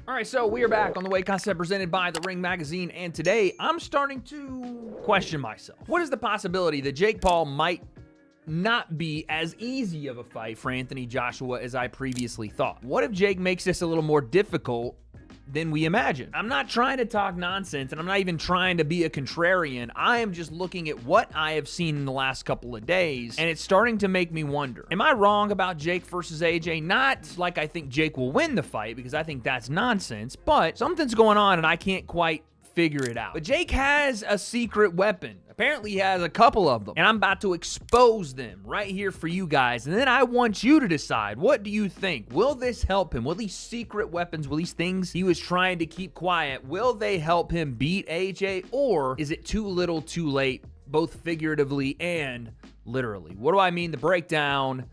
All right, so we are back on the W.a.d.e Concept presented by The Ring Magazine, and today I'm starting to question myself. What is the possibility that Jake Paul might not be as easy of a fight for Anthony Joshua as I previously thought? What if Jake makes this a little more difficult than we imagine? I'm not trying to talk nonsense, and I'm not even trying to be a contrarian. I am just looking at what I have seen in the last couple of days, and it's starting to make me wonder. Am I wrong about Jake versus AJ? Not like I think Jake will win the fight, because I think that's nonsense, but something's going on, and I can't quite figure it out. But Jake has a secret weapon. Apparently he has a couple of them, and I'm about to expose them right here for you guys, and then I want you to decide, what do you think? Will this help him? Will these secret weapons, will these things he was trying to keep quiet, will they help him beat AJ, or is it too little too late, both figuratively and literally? What do I mean? The breakdown.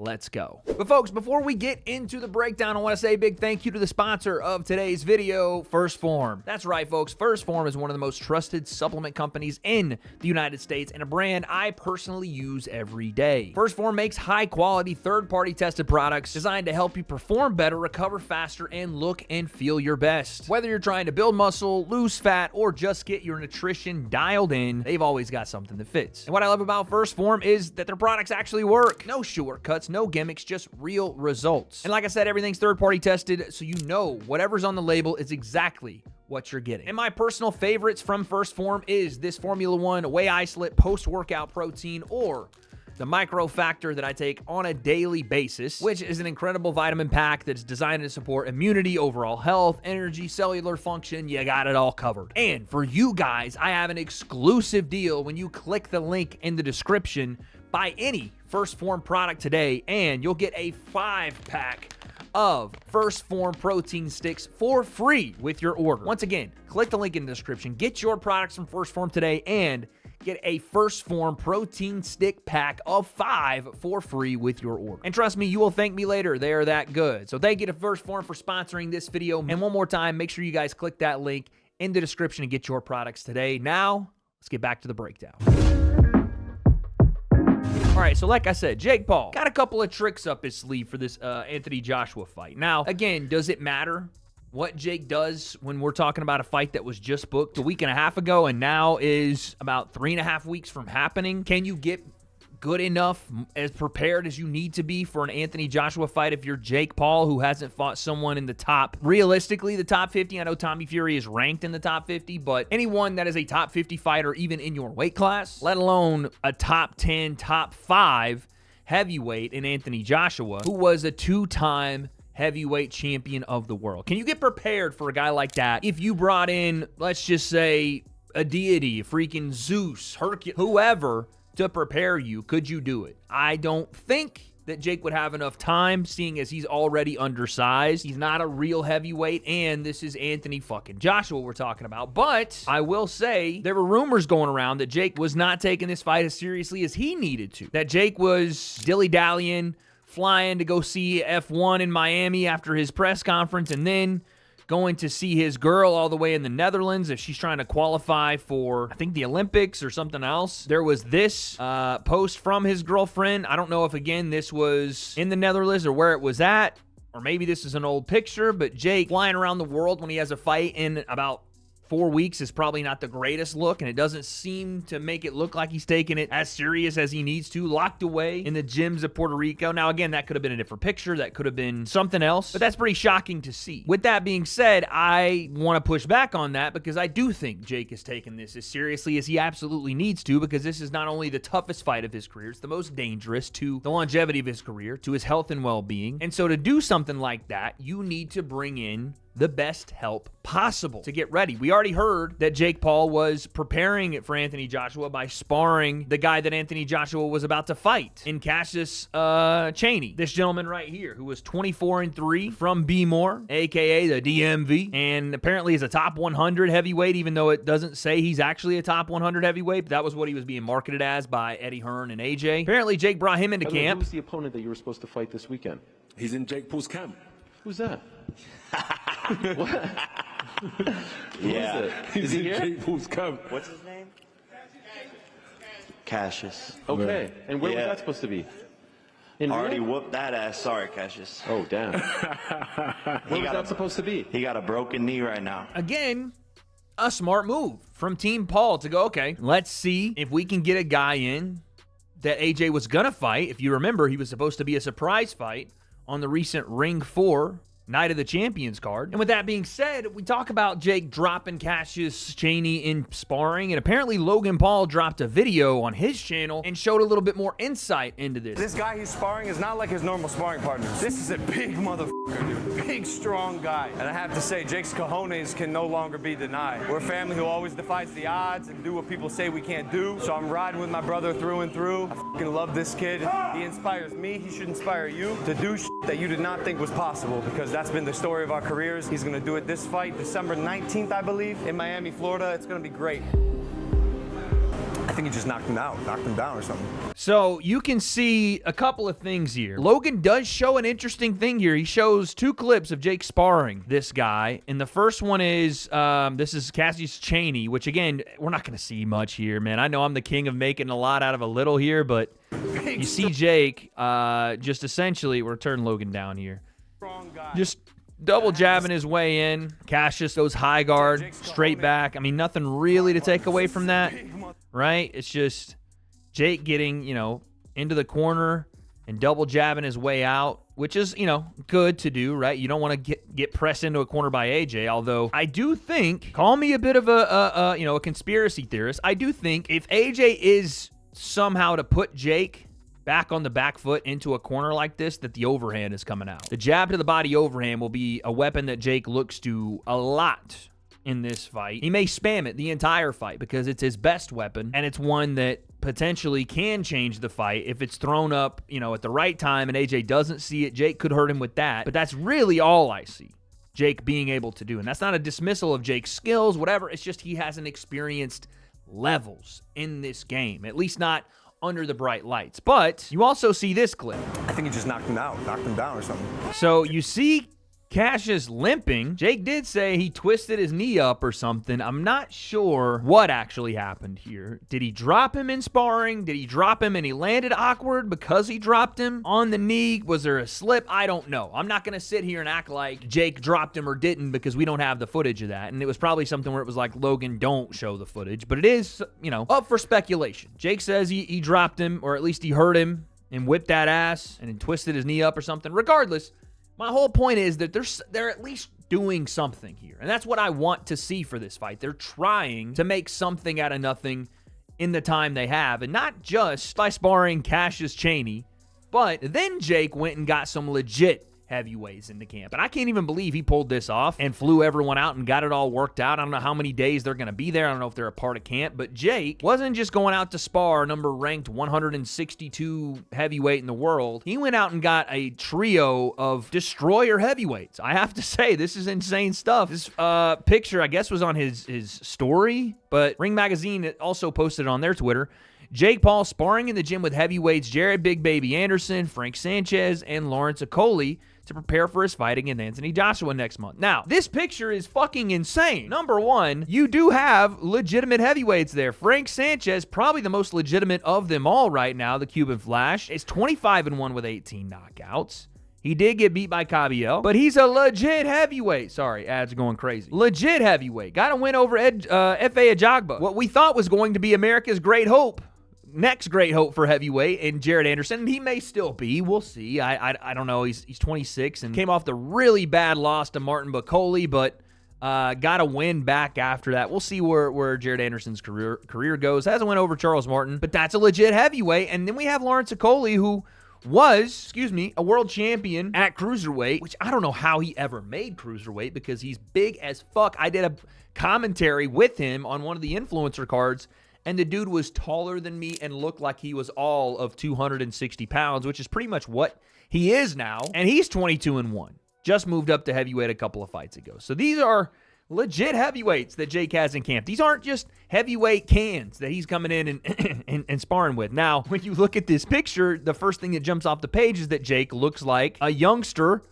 Let's go. But folks, before we get into the breakdown, I want to say a big thank you to the sponsor of today's video, First Form. That's right, folks. First Form is one of the most trusted supplement companies in the United States and a brand I personally use every day. First Form makes high-quality, third-party tested products designed to help you perform better, recover faster, and look and feel your best. Whether you're trying to build muscle, lose fat, or just get your nutrition dialed in, they've always got something that fits. And what I love about First Form is that their products actually work. No shortcuts, no gimmicks, just real results. And like I said, everything's third-party tested, so you know whatever's on the label is exactly what you're getting. And my personal favorites from First Form is this Formula 1 Whey Isolate post-workout protein, or the Micro Factor that I take on a daily basis, which is an incredible vitamin pack that's designed to support immunity, overall health, energy, cellular function. You got it all covered. And for you guys, I have an exclusive deal when you click the link in the description. Buy any First Form product today, and you'll get a 5-pack of First Form protein sticks for free with your order. Once again, click the link in the description. Get your products from First Form today and get a First Form protein stick pack of 5 for free with your order. And trust me, you will thank me later. They are that good. So thank you to First Form for sponsoring this video. And one more time, make sure you guys click that link in the description and get your products today. Now, let's get back to the breakdown. All right, so like I said, Jake Paul got a couple of tricks up his sleeve for this Anthony Joshua fight. Now, again, does it matter what Jake does when we're talking about a fight that was just booked a week and a half ago and now is about 3.5 weeks from happening? Can you get good enough, as prepared as you need to be for an Anthony Joshua fight if you're Jake Paul, who hasn't fought someone in the top, realistically, the top 50? I know Tommy Fury is ranked in the top 50, but anyone that is a top 50 fighter, even in your weight class, let alone a top 10, top 5 heavyweight in Anthony Joshua, who was a 2-time heavyweight champion of the world. Can you get prepared for a guy like that if you brought in, let's just say, a deity, a freaking Zeus, Hercules, whoever, to prepare you? Could you do it? I don't think that Jake would have enough time, seeing as he's already undersized. He's not a real heavyweight, and this is Anthony fucking Joshua we're talking about. But I will say there were rumors going around that Jake was not taking this fight as seriously as he needed to. That Jake was dilly-dallying, flying to go see F1 in Miami after his press conference, and then going to see his girl all the way in the Netherlands if she's trying to qualify for, I think, the Olympics or something else. There was this post from his girlfriend. I don't know if, again, this was in the Netherlands or where it was at, or maybe this is an old picture, but Jake flying around the world when he has a fight in about 4 weeks is probably not the greatest look, and it doesn't seem to make it look like he's taking it as serious as he needs to, locked away in the gyms of Puerto Rico. Now, again, that could have been a different picture. That could have been something else, but that's pretty shocking to see. With that being said, I want to push back on that because I do think Jake is taking this as seriously as he absolutely needs to, because this is not only the toughest fight of his career, it's the most dangerous to the longevity of his career, to his health and well-being. And so to do something like that, you need to bring in the best help possible to get ready. We already heard that Jake Paul was preparing for Anthony Joshua by sparring the guy that Anthony Joshua was about to fight in Cassius Chaney. This gentleman right here, who was 24-3 from B-More, aka the DMV, and apparently is a top 100 heavyweight, even though it doesn't say he's actually a top 100 heavyweight. But that was what he was being marketed as by Eddie Hearn and AJ. Apparently Jake brought him into camp. Who was the opponent that you were supposed to fight this weekend? He's in Jake Paul's camp. Who's that? What? Yeah. Is he here? Jake Paul's camp. What's his name? Cassius. Okay. Right. And where was Yeah. that supposed to be? Already whooped that ass. Sorry, Cassius. Oh, damn. What was that supposed to be? He got a broken knee right now. Again, a smart move from Team Paul to go, okay, let's see if we can get a guy in that AJ was going to fight. If you remember, he was supposed to be a surprise fight on the recent Ring 4 Night of the Champions card. And with that being said, we talk about Jake dropping Cassius Chaney in sparring, and apparently Logan Paul dropped a video on his channel and showed a little bit more insight into this. This guy he's sparring is not like his normal sparring partners. This is a big motherfucker, dude. Big, strong guy. And I have to say, Jake's cojones can no longer be denied. We're a family who always defies the odds and do what people say we can't do. So I'm riding with my brother through and through. I fucking love this kid. He inspires me. He should inspire you to do shit that you did not think was possible, because that's been the story of our careers. He's gonna do it this fight, December 19th, I believe, in Miami, Florida. It's gonna be great. I think he just knocked him down or something. So you can see a couple of things here. Logan does show an interesting thing here. He shows 2 clips of Jake sparring this guy. And the first one is, this is Cassius Chaney, which again, we're not going to see much here, man. I know I'm the king of making a lot out of a little here, but you see Jake just essentially, we'll turn Logan down here. Just double jabbing his way in. Cassius goes high guard, straight back. I mean, nothing really to take away from that, right? It's just Jake getting, into the corner and double jabbing his way out, which is, good to do, right? You don't want to get pressed into a corner by AJ, although I do think, call me a bit of a conspiracy theorist, I do think if AJ is somehow to put Jake back on the back foot into a corner like this, that the overhand is coming out. The jab to the body overhand will be a weapon that Jake looks to a lot in this fight. He may spam it the entire fight because it's his best weapon, and it's one that potentially can change the fight if it's thrown up, at the right time and AJ doesn't see it. Jake could hurt him with that, but that's really all I see Jake being able to do. And that's not a dismissal of Jake's skills, whatever. It's just he hasn't experienced levels in this game, at least not under the bright lights. But you also see this clip. I think he just knocked him down or something. So you see Cassius limping. Jake did say he twisted his knee up or something. I'm not sure what actually happened here. Did he drop him in sparring? Did he drop him and he landed awkward because he dropped him on the knee? Was there a slip? I don't know. I'm not going to sit here and act like Jake dropped him or didn't, because we don't have the footage of that. And it was probably something where it was like, Logan, don't show the footage. But it is, up for speculation. Jake says he dropped him, or at least he hurt him and whipped that ass and then twisted his knee up or something. Regardless, my whole point is that they're at least doing something here. And that's what I want to see for this fight. They're trying to make something out of nothing in the time they have. And not just by sparring Cassius Chaney, but then Jake went and got some legit heavyweights in the camp. And I can't even believe he pulled this off and flew everyone out and got it all worked out. I don't know how many days they're going to be there. I don't know if they're a part of camp. But Jake wasn't just going out to spar number ranked 162 heavyweight in the world. He went out and got a trio of destroyer heavyweights. I have to say, this is insane stuff. This picture, I guess, was on his story, but Ring Magazine also posted it on their Twitter. Jake Paul sparring in the gym with heavyweights Jared Big Baby Anderson, Frank Sanchez, and Lawrence Okoli to prepare for his fight against Anthony Joshua next month. Now, this picture is fucking insane. Number one, you do have legitimate heavyweights there. Frank Sanchez, probably the most legitimate of them all right now, the Cuban Flash, is 25-1 with 18 knockouts. He did get beat by Cabiel, but he's a legit heavyweight. Sorry, ads are going crazy. Legit heavyweight. Got a win over F.A. Ajagba. What we thought was going to be America's great hope. Next great hope for heavyweight and Jared Anderson, and he may still be. We'll see. I don't know. He's 26 and came off the really bad loss to Martin Bakoli, but got a win back after that. We'll see where Jared Anderson's career goes. Hasn't went over Charles Martin, but that's a legit heavyweight. And then we have Lawrence Okoli, who was, a world champion at cruiserweight, which I don't know how he ever made cruiserweight because he's big as fuck. I did a commentary with him on one of the influencer cards, and the dude was taller than me and looked like he was all of 260 pounds, which is pretty much what he is now. And he's 22-1. Just moved up to heavyweight a couple of fights ago. So these are legit heavyweights that Jake has in camp. These aren't just heavyweight cans that he's coming in and sparring with. Now, when you look at this picture, the first thing that jumps off the page is that Jake looks like a youngster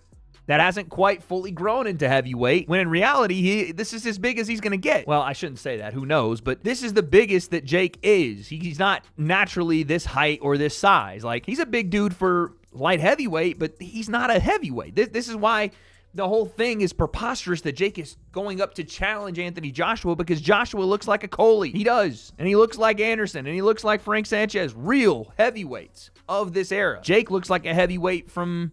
that hasn't quite fully grown into heavyweight, when in reality, this is as big as he's going to get. Well, I shouldn't say that. Who knows? But this is the biggest that Jake is. He's not naturally this height or this size. Like, he's a big dude for light heavyweight, but he's not a heavyweight. This is why the whole thing is preposterous that Jake is going up to challenge Anthony Joshua, because Joshua looks like a Coley. He does. And he looks like Anderson, and he looks like Frank Sanchez, real heavyweights of this era. Jake looks like a heavyweight from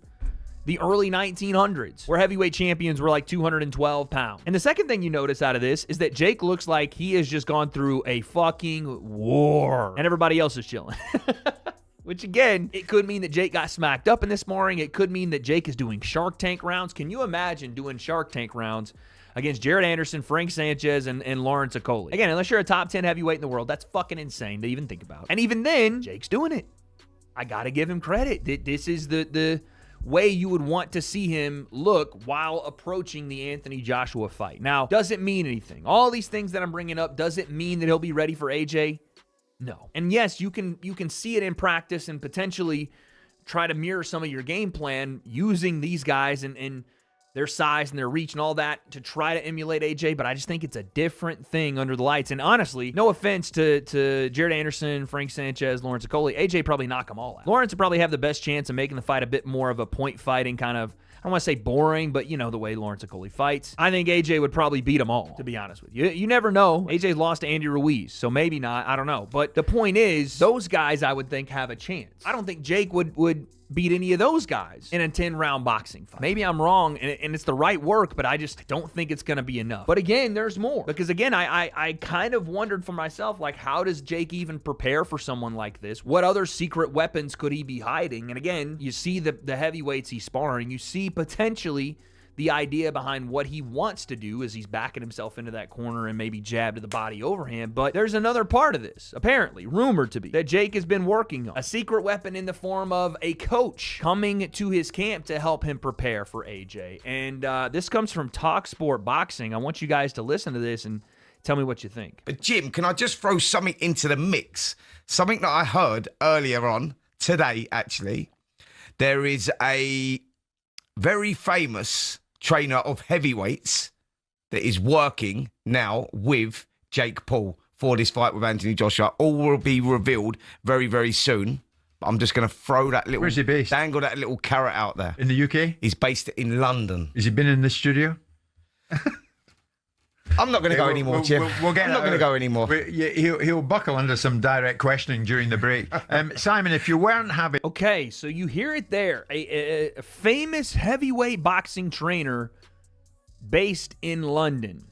the early 1900s, where heavyweight champions were like 212 pounds. And the second thing you notice out of this is that Jake looks like he has just gone through a fucking war, and everybody else is chilling. Which, again, it could mean that Jake got smacked up in this sparring. It could mean that Jake is doing Shark Tank rounds. Can you imagine doing Shark Tank rounds against Jared Anderson, Frank Sanchez, and Lawrence Okoli? Again, unless you're a top 10 heavyweight in the world, that's fucking insane to even think about. And even then, Jake's doing it. I got to give him credit. This is the way you would want to see him look while approaching the Anthony Joshua fight. Now, does it mean anything? All these things that I'm bringing up, does it mean that he'll be ready for AJ? No. And yes, you can see it in practice and potentially try to mirror some of your game plan using these guys and their size and their reach and all that to try to emulate AJ, but I just think it's a different thing under the lights. And honestly, no offense to Jared Anderson, Frank Sanchez, Lawrence Okoli, AJ probably knock them all out. Lawrence would probably have the best chance of making the fight a bit more of a point fighting kind of, I don't want to say boring, but you know the way Lawrence Okoli fights. I think AJ would probably beat them all, to be honest with you. You never know. AJ's lost to Andy Ruiz, so maybe not. I don't know. But the point is, those guys I would think have a chance. I don't think Jake would beat any of those guys in a 10-round boxing fight. Maybe I'm wrong, and it's the right work, but I just don't think it's going to be enough. But again, there's more. Because again, I kind of wondered for myself, like, how does Jake even prepare for someone like this? What other secret weapons could he be hiding? And again, you see the heavyweights he's sparring. You see potentially the idea behind what he wants to do as he's backing himself into that corner and maybe jab to the body overhand. But there's another part of this, apparently, rumored to be, that Jake has been working on. A secret weapon in the form of a coach coming to his camp to help him prepare for AJ. And this comes from Talk Sport Boxing. I want you guys to listen to this and tell me what you think. But Jim, can I just throw something into the mix? Something that I heard earlier on, today actually. There is a very famous trainer of heavyweights that is working now with Jake Paul for this fight with Anthony Joshua. All will be revealed very, very soon. But I'm just going to throw that little... Where's he based? Dangle that little carrot out there. In the UK? He's based in London. Has he been in the studio? I'm not going to go anymore, Jim. We'll get I'm not going to go anymore. He'll buckle under some direct questioning during the break. Simon, if you weren't having... Okay, so you hear it there. A famous heavyweight boxing trainer based in London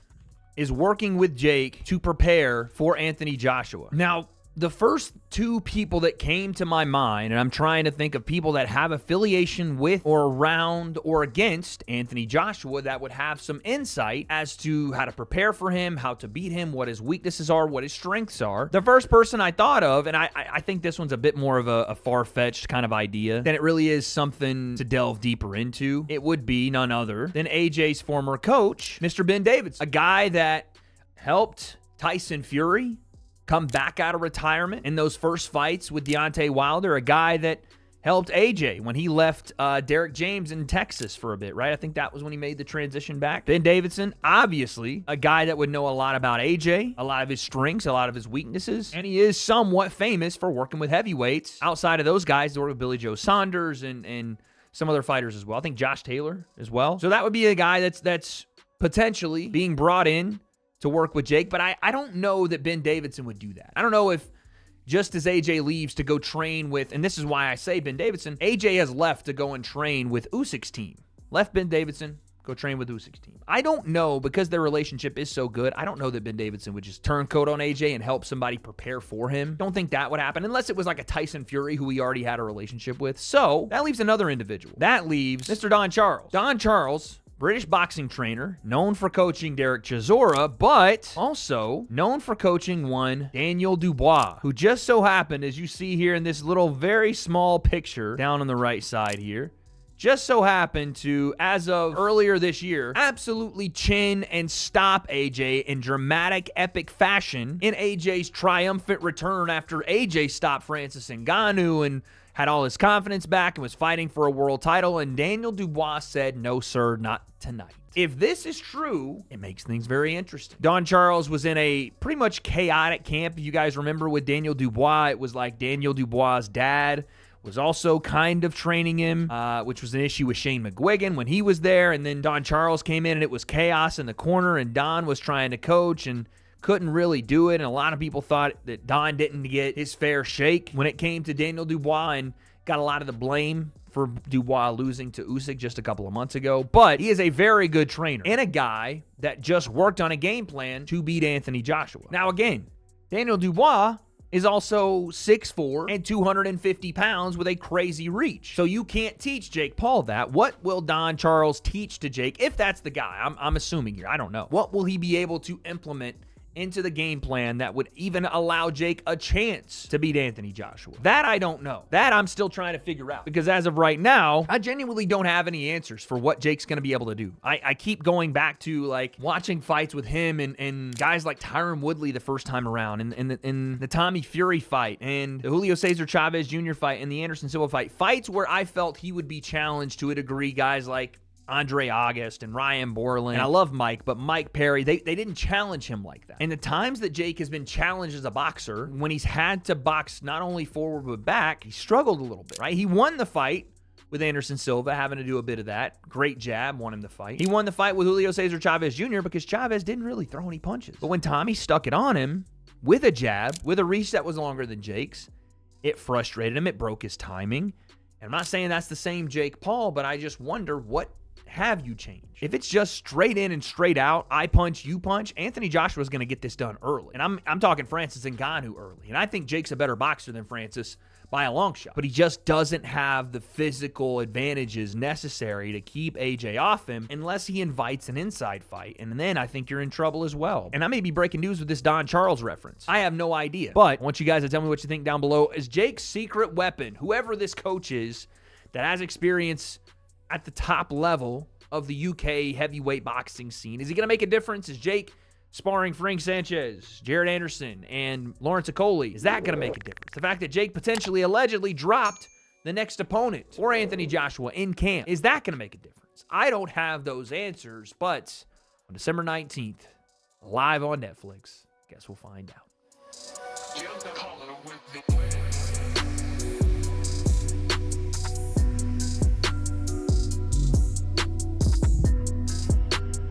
is working with Jake to prepare for Anthony Joshua. Now, the first two people that came to my mind, and I'm trying to think of people that have affiliation with or around or against Anthony Joshua that would have some insight as to how to prepare for him, how to beat him, what his weaknesses are, what his strengths are. The first person I thought of, and I think this one's a bit more of a far-fetched kind of idea than it really is something to delve deeper into. It would be none other than AJ's former coach, Mr. Ben Davidson, a guy that helped Tyson Fury come back out of retirement in those first fights with Deontay Wilder, a guy that helped AJ when he left Derek James in Texas for a bit, right? I think that was when he made the transition back. Ben Davidson, obviously, a guy that would know a lot about AJ, a lot of his strengths, a lot of his weaknesses, and he is somewhat famous for working with heavyweights. Outside of those guys, he worked with Billy Joe Saunders and some other fighters as well. I think Josh Taylor as well. So that would be a guy that's potentially being brought in to work with Jake, but I don't know that Ben Davidson would do that. I don't know if just as AJ leaves to go train with, and this is why I say Ben Davidson, AJ has left to go and train with Usyk's team. Left Ben Davidson, go train with Usyk's team. I don't know, because their relationship is so good, I don't know that Ben Davidson would just turn coat on AJ and help somebody prepare for him. Don't think that would happen, unless it was like a Tyson Fury who he already had a relationship with. So that leaves another individual. That leaves Mr. Don Charles. Don Charles, British boxing trainer, known for coaching Derek Chisora, but also known for coaching one Daniel Dubois, who just so happened, as you see here in this little very small picture down on the right side here, just so happened to, as of earlier this year, absolutely chin and stop AJ in dramatic, epic fashion in AJ's triumphant return after AJ stopped Francis Ngannou and had all his confidence back and was fighting for a world title, and Daniel Dubois said, "No, sir, not tonight." If this is true, it makes things very interesting. Don Charles was in a pretty much chaotic camp. If you guys remember with Daniel Dubois, it was like Daniel Dubois' dad was also kind of training him, which was an issue with Shane McGuigan when he was there. And then Don Charles came in, and it was chaos in the corner, and Don was trying to coach and couldn't really do it. And a lot of people thought that Don didn't get his fair shake when it came to Daniel Dubois, and got a lot of the blame for Dubois losing to Usyk just a couple of months ago. But he is a very good trainer and a guy that just worked on a game plan to beat Anthony Joshua. Now, again, Daniel Dubois is also 6'4" and 250 pounds with a crazy reach. So you can't teach Jake Paul that. What will Don Charles teach to Jake, if that's the guy? I'm assuming here. I don't know. What will he be able to implement into the game plan that would even allow Jake a chance to beat Anthony Joshua? That I don't know. That I'm still trying to figure out, because as of right now, I genuinely don't have any answers for what Jake's going to be able to do. I keep going back to like watching fights with him and guys like Tyron Woodley the first time around, and the Tommy Fury fight, and the Julio Cesar Chavez Jr. fight, and the Anderson Silva fight. Fights where I felt he would be challenged to a degree. Guys like Andre August and Ryan Borland. And I love Mike, but Mike Perry, they didn't challenge him like that. And the times that Jake has been challenged as a boxer, when he's had to box not only forward but back, he struggled a little bit, right? He won the fight with Anderson Silva, having to do a bit of that. Great jab, won him the fight. He won the fight with Julio Cesar Chavez Jr. because Chavez didn't really throw any punches. But when Tommy stuck it on him with a jab, with a reach that was longer than Jake's, it frustrated him. It broke his timing. And I'm not saying that's the same Jake Paul, but I just wonder, what have you changed? If it's just straight in and straight out, I punch, you punch, Anthony Joshua's going to get this done early. And I'm talking Francis Ngannou early. And I think Jake's a better boxer than Francis by a long shot. But he just doesn't have the physical advantages necessary to keep AJ off him unless he invites an inside fight. And then I think you're in trouble as well. And I may be breaking news with this Don Charles reference. I have no idea. But I want you guys to tell me what you think down below. Is Jake's secret weapon, whoever this coach is that has experience at the top level of the UK heavyweight boxing scene, is he going to make a difference? Is Jake sparring Frank Sanchez, Jared Anderson, and Lawrence Okoli? Is that going to make a difference? The fact that Jake potentially, allegedly dropped the next opponent for Anthony Joshua in camp, is that going to make a difference? I don't have those answers, but on December 19th, live on Netflix, guess we'll find out.